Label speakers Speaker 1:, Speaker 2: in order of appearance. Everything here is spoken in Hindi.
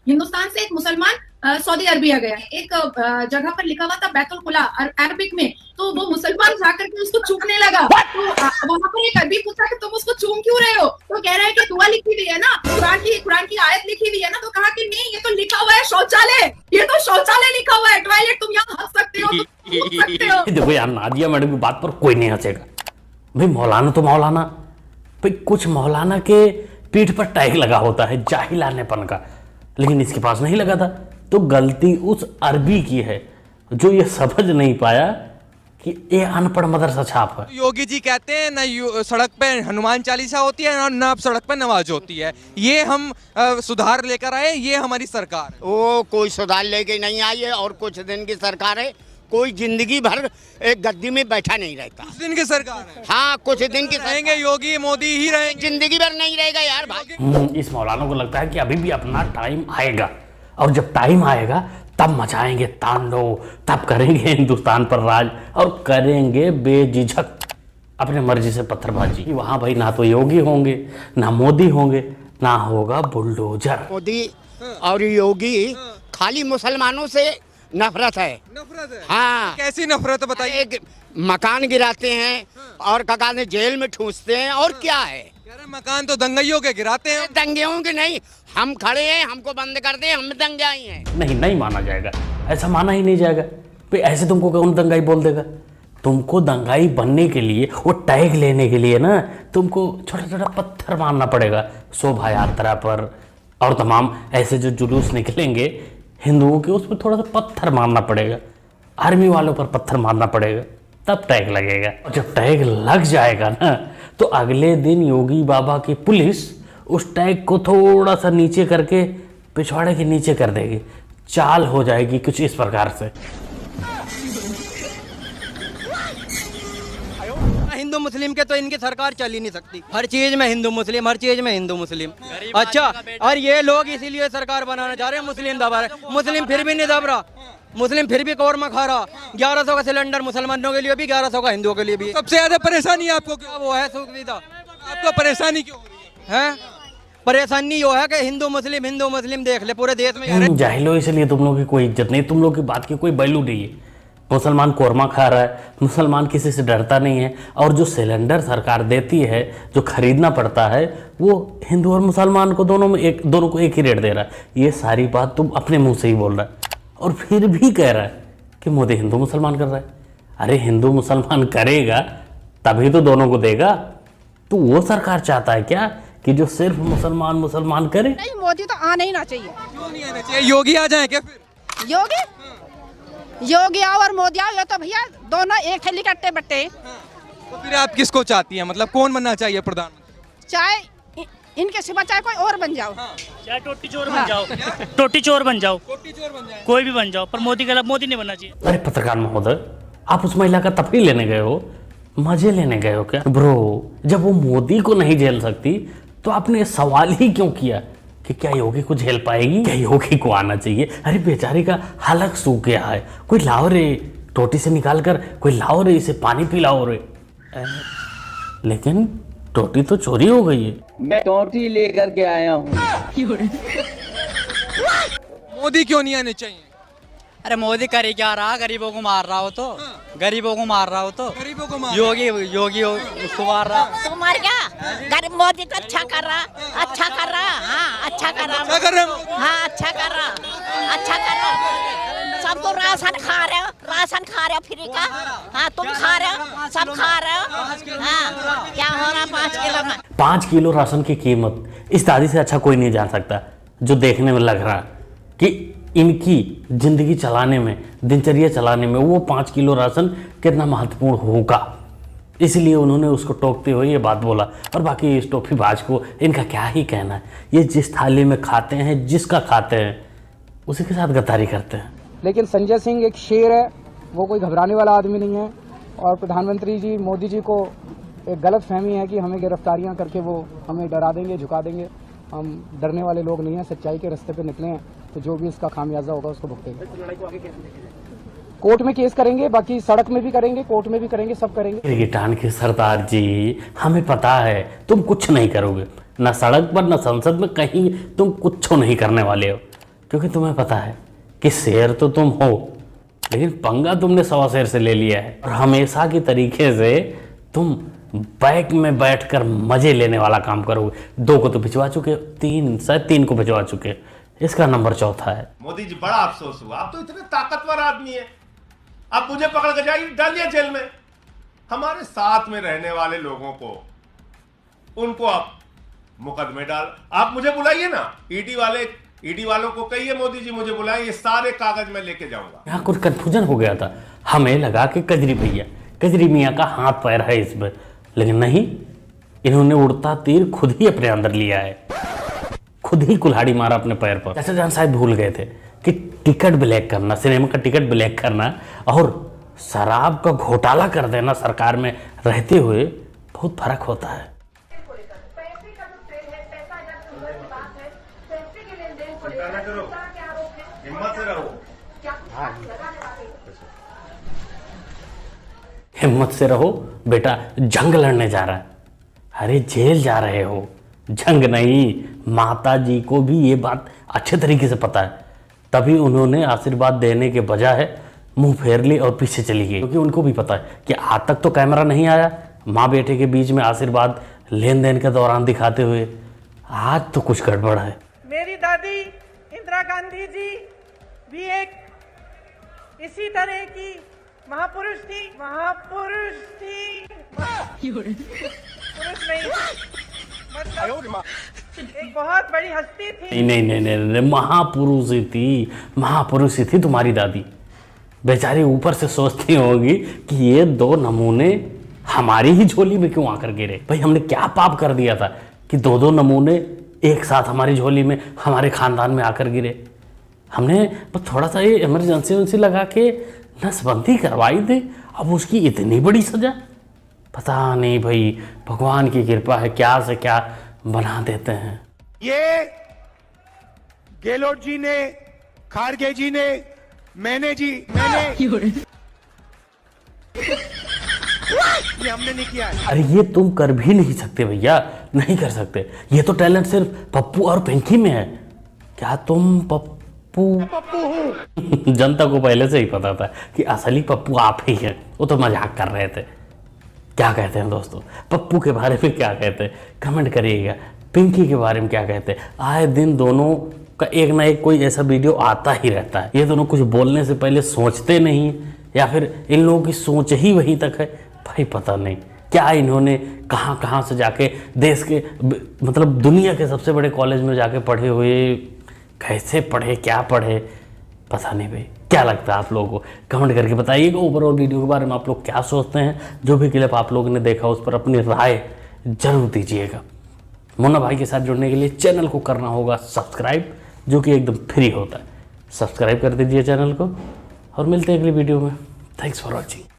Speaker 1: हिंदुस्तान से एक मुसलमान सऊदी अरबिया गया। एक जगह पर लिखा हुआ था बैतुल कुला अरबिक में, तो वो मुसलमान जाकर के उसको चूमने लगा। तो वहां पर एक अरबी पूछा कि तुम उसको चूम क्यों रहे हो, तो कह रहा है कि दुआ लिखी हुई है ना, कुरान की आयत लिखी हुई है ना। तो कहा कि नहीं, ये तो लिखा हुआ है शौचालय, ये तो शौचालय लिखा हुआ है, टॉयलेट। तुम यहाँ हंस सकते हो, तुम हंस सकते हो।
Speaker 2: देखो यार, नादिया मैडम की बात पर कोई नहीं हंसेगा भाई। मौलाना तो मौलाना भाई, कुछ मौलाना के पीठ पर टैग लगा होता है जाहिलानेपन का, लेकिन इसके पास नहीं लगा था। तो गलती उस अरबी की है जो ये समझ नहीं पाया कि ये अनपढ़ मदरसा छाप है।
Speaker 3: योगी जी कहते हैं ना सड़क पे हनुमान चालीसा होती है और ना सड़क पे नमाज होती है। ये हम सुधार लेकर आए, ये हमारी सरकार है।
Speaker 4: वो कोई सुधार लेके नहीं आई है और कुछ दिन की सरकार है। कोई जिंदगी भर एक गद्दी में बैठा नहीं रहता।
Speaker 3: कुछ दिन की सरकार है।
Speaker 4: हाँ, कुछ दिन की
Speaker 3: रहेंगे, योगी मोदी ही रहेंगे,
Speaker 4: जिंदगी भर नहीं रहेगा यार भाई।
Speaker 2: इस मौलाना को लगता है कि अभी भी अपना टाइम आएगा, और जब टाइम आएगा तब मचाएंगे तांडव, तब करेंगे हिंदुस्तान पर राज और करेंगे बेझिझक अपने मर्जी से पत्थरबाजी। वहां भाई ना तो योगी होंगे, ना मोदी होंगे, ना होगा बुलडोजर।
Speaker 4: मोदी और योगी खाली मुसलमानों से नफरत है।
Speaker 3: नफरत है।
Speaker 4: हाँ,
Speaker 3: कैसी नफरत बताइए।
Speaker 4: एक मकान गिराते हैं और कका ने जेल में ठूसते हैं, और क्या है।
Speaker 3: कह रहे मकान तो दंगाइयों के गिराते हैं।
Speaker 4: दंगेओं के नहीं, हम खड़े हैं, हमको बंद कर दे, हम दंगाई हैं।
Speaker 2: नहीं माना जाएगा, ऐसा माना ही नहीं जाएगा भाई। ऐसे तुमको कौन दंगाई बोल देगा? तुमको दंगाई बनने के लिए, वो टैग लेने के लिए ना, तुमको छोटा छोटा पत्थर मारना पड़ेगा शोभा यात्रा पर, और तमाम ऐसे जो जुलूस निकलेंगे हिंदुओं के, उस पर थोड़ा सा पत्थर मारना पड़ेगा। आर्मी वालों पर पत्थर मारना पड़ेगा, तब टैग लगेगा। और जब टैग लग जाएगा ना, तो अगले दिन योगी बाबा की पुलिस उस टैग को थोड़ा सा नीचे करके पिछवाड़े के नीचे कर देगी। चाल हो जाएगी कुछ इस प्रकार से।
Speaker 5: हिंदू मुस्लिम के तो इनकी सरकार चल ही नहीं सकती। हर चीज में हिंदू मुस्लिम, हर चीज में हिंदू मुस्लिम। अच्छा, और ये लोग इसीलिए सरकार बनाना चाह रहे हैं, मुस्लिम दबा रहे। मुस्लिम फिर भी नहीं दब रहा, मुस्लिम फिर भी कौरमा खा रहा। 1100 का सिलेंडर मुसलमानों के लिए भी, 1100 का हिंदुओं के लिए भी।
Speaker 3: सबसे ज्यादा परेशानी आपको क्या
Speaker 5: वो है सुविधा।
Speaker 3: आपको परेशानी क्यों हो रही
Speaker 5: है? परेशानी यो है कि हिंदू मुस्लिम देख ले पूरे देश में।
Speaker 2: जाहिलो, इसलिए तुम लोग की कोई इज्जत नहीं, तुम लोग की बात की कोई वैल्यू नहीं है। मुसलमान कोरमा खा रहा है, मुसलमान किसी से डरता नहीं है, और जो सिलेंडर सरकार देती है, जो खरीदना पड़ता है, वो हिंदू और मुसलमान को दोनों को एक ही रेट दे रहा है। ये सारी बात तुम अपने मुंह से ही बोल रहा है, और फिर भी कह रहा है कि मोदी हिंदू मुसलमान कर रहा है। अरे हिंदू मुसलमान करेगा तभी तो दोनों को देगा। तो वो सरकार चाहता है क्या कि जो सिर्फ मुसलमान करे?
Speaker 6: नहीं, मोदी तो आना ही ना चाहिए।
Speaker 3: क्यों नहीं आना चाहिए? योगी आ जाए क्या फिर?
Speaker 6: योगी आओ और मोदी आओ, ये तो भैया दोनों एक थैली के अट्टे बट्टे।
Speaker 3: तो फिर आप किसको चाहती हैं? मतलब कौन बनना चाहिए प्रधानमंत्री?
Speaker 6: चाहे इनके सिवा चाहे कोई और बन जाओ।
Speaker 7: चाहे टोटी चोर बन जाओ, टोटी चोर बन जाओ, कोई भी बन जाओ, पर मोदी के खिलाफ मोदी नहीं बनना चाहिए।
Speaker 2: अरे पत्रकार महोदय, आप उस महिला का तफरीह लेने गए हो, मजे लेने गए हो क्या ब्रो? जब वो मोदी को नहीं झेल सकती तो आपने सवाल ही क्यों किया कि क्या योगी को झेल पाएगी, क्या योगी को आना चाहिए? अरे बेचारी का हलक सूख गया है, कोई लाओ रे, टोटी से निकाल कर कोई लाओ रे, इसे पानी पिलाओ रे। लेकिन टोटी तो चोरी हो गई है।
Speaker 8: मैं टोटी लेकर के आया हूँ।
Speaker 3: मोदी क्यों नहीं आने चाहिए?
Speaker 5: अरे मोदी कर क्या रहा, गरीबों को मार रहा हो तो, गरीबों को मार रहा हो तो,
Speaker 3: गरीबों को मार।
Speaker 5: योगी उसको मार रहा।
Speaker 9: तो मर गया, गरीब मोदी तो अच्छा कर रहा, अच्छा कर रहा। हाँ, अच्छा कर रहा,
Speaker 3: क्या कर रहे हैं?
Speaker 9: हाँ, अच्छा कर रहा, अच्छा कर रहा। सब तो राशन खा रहे हो फ्री का। हाँ, तुम खा रहे हो, सब खा रहे हो। हाँ, क्या हो रहा 5 किलो में?
Speaker 2: 5 किलो राशन की कीमत इस दादी से अच्छा कोई नहीं जान सकता, जो देखने में लग रहा कि इनकी जिंदगी चलाने में, दिनचर्या चलाने में वो 5 किलो राशन कितना महत्वपूर्ण होगा। इसलिए उन्होंने उसको टोकते हुए ये बात बोला। और बाकी इस टोपीबाज को इनका क्या ही कहना है, ये जिस थाली में खाते हैं, जिसका खाते हैं, उसी के साथ गद्दारी करते हैं।
Speaker 10: लेकिन संजय सिंह एक शेर है, वो कोई घबराने वाला आदमी नहीं है। और प्रधानमंत्री जी मोदी जी को एक गलत फहमी है कि हमें गिरफ्तारियां करके वो हमें डरा देंगे, झुका देंगे। हम डरने वाले लोग नहीं हैं, सच्चाई के रास्ते पे निकले हैं, तो जो भी इसका खामियाजा होगा उसको भुगतेंगे। कोर्ट में केस करेंगे, बाकी सड़क में भी करेंगे, कोर्ट में भी करेंगे, सब करेंगे।
Speaker 2: गिटान के सरदार जी, हमें पता है तुम कुछ नहीं करोगे, ना सड़क पर ना संसद में, कहीं तुम कुछ नहीं करने वाले हो। क्योंकि तुम्हें पता है कि शेर तो तुम हो, लेकिन पंगा तुमने 100 शेर से ले लिया है। और हमेशा की तरीके से तुम बैक में बैठकर मजे लेने वाला काम करोगे। 2 को तो भिजवा चुके, 3 को भिजवा चुके, इसका नंबर 4था है।
Speaker 11: मोदी जी बड़ा अफसोस हुआ, आप तो इतने ताकतवर आदमी है, आप मुझे पकड़ कर जाइए, डालिए जेल में। हमारे साथ में रहने वाले लोगों को, उनको आप मुकदमे डाल, आप मुझे बुलाइए ना, ईडी वालों को कहिए मोदी जी मुझे बुलाइए, ये सारे कागज मैं लेके जाऊंगा।
Speaker 2: यहाँ कुछ कंफ्यूजन हो गया था, हमें लगा कि कजरी मियाँ का हाथ पैर है इसमें, लेकिन नहीं, इन्होंने उड़ता तीर खुद ही अपने अंदर लिया है, खुद ही कुल्हाड़ी मारा अपने पैर पर। चाचा जान शायद भूल गए थे कि टिकट ब्लैक करना, सिनेमा का टिकट ब्लैक करना और शराब का घोटाला कर देना सरकार में रहते हुए बहुत फर्क होता है। हिम्मत से रहो बेटा, जंग लड़ने जा रहा है। अरे जेल जा रहे हो, जंग नहीं। माता जी को भी ये बात अच्छे तरीके से पता है, तभी उन्होंने आशीर्वाद देने के बजाय मुंह फेर ली और पीछे चली गई, क्योंकि उनको भी पता है कि आज तक तो कैमरा नहीं आया माँ बेटे के बीच में आशीर्वाद लेन देन के दौरान दिखाते हुए, आज तो कुछ गड़बड़ है।
Speaker 12: मेरी दादी इंदिरा गांधी जी भी एक इसी तरह की महापुरुष थी, पुरुष नहीं, मतलब एक बहुत बड़ी हस्ती थी।
Speaker 2: नहीं, महापुरुष ही थी तुम्हारी दादी। बेचारी ऊपर से सोचती होगी कि ये 2 नमूने हमारी ही झोली में क्यों आकर गिरे। भाई हमने क्या पाप कर दिया था कि 2 नमूने एक साथ हमारी झोली में, हमारे खानदान में आकर गिरे। हमने बस थोड़ा सा ये इमरजेंसी लगा के नसबंदी करवाई थी, अब उसकी इतनी बड़ी सजा। पता नहीं भाई, भगवान की कृपा है, क्या से क्या बना देते हैं।
Speaker 11: ये गहलोत जी ने, खारगे जी ने, मैंने ये हमने नहीं किया है।
Speaker 2: अरे ये तुम कर भी नहीं सकते भैया, नहीं कर सकते। ये तो टैलेंट सिर्फ पप्पू और पिंकी में है। क्या तुम पप्पू जनता को पहले से ही पता था कि असली पप्पू आप ही हैं, वो तो मजाक कर रहे थे। क्या कहते हैं दोस्तों, पप्पू के बारे में क्या कहते हैं कमेंट करिएगा, पिंकी के बारे में क्या कहते हैं। आए दिन दोनों का एक ना एक कोई ऐसा वीडियो आता ही रहता है। ये दोनों कुछ बोलने से पहले सोचते नहीं, या फिर इन लोगों की सोच ही वहीं तक है। भाई पता नहीं क्या इन्होंने कहाँ से जाके देश के, मतलब दुनिया के सबसे बड़े कॉलेज में जाके पढ़े हुए, कैसे पढ़े, क्या पढ़े, पता नहीं भाई। क्या लगता है आप लोगों को, कमेंट करके बताइएगा। ओवरऑल वीडियो के बारे में आप लोग क्या सोचते हैं, जो भी क्लिप आप लोगों ने देखा उस पर अपनी राय जरूर दीजिएगा। मुन्ना भाई के साथ जुड़ने के लिए चैनल को करना होगा सब्सक्राइब, जो कि एकदम फ्री होता है। सब्सक्राइब कर दीजिए चैनल को और मिलते हैं अगली वीडियो में। Thanks for watching.